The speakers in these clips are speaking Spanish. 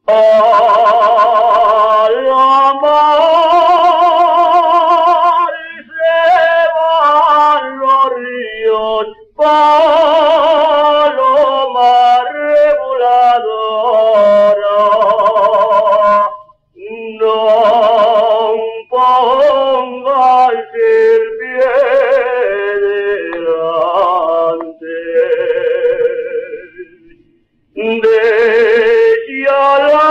Al amar se van los ríos, paloma reguladora, no pongas el pie delante. Déjala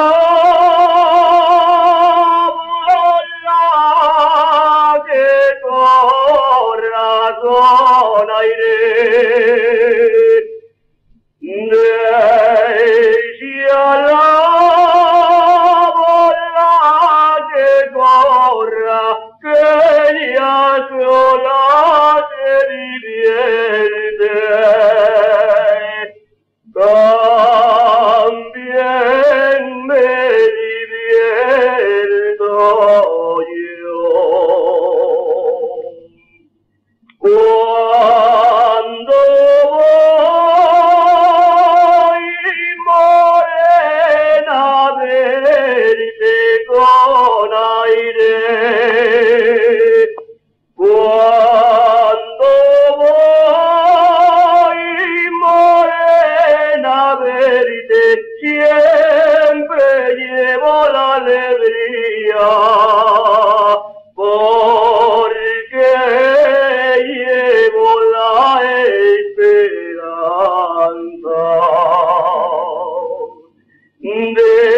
volar que corazón aire. Déjala volar que corra, que ella sola se divierte. También me divierto yo. Cuando voy morena a verte con aire, cuando voy morena a verte, siempre llevo la alegría, porque llevo la esperanza de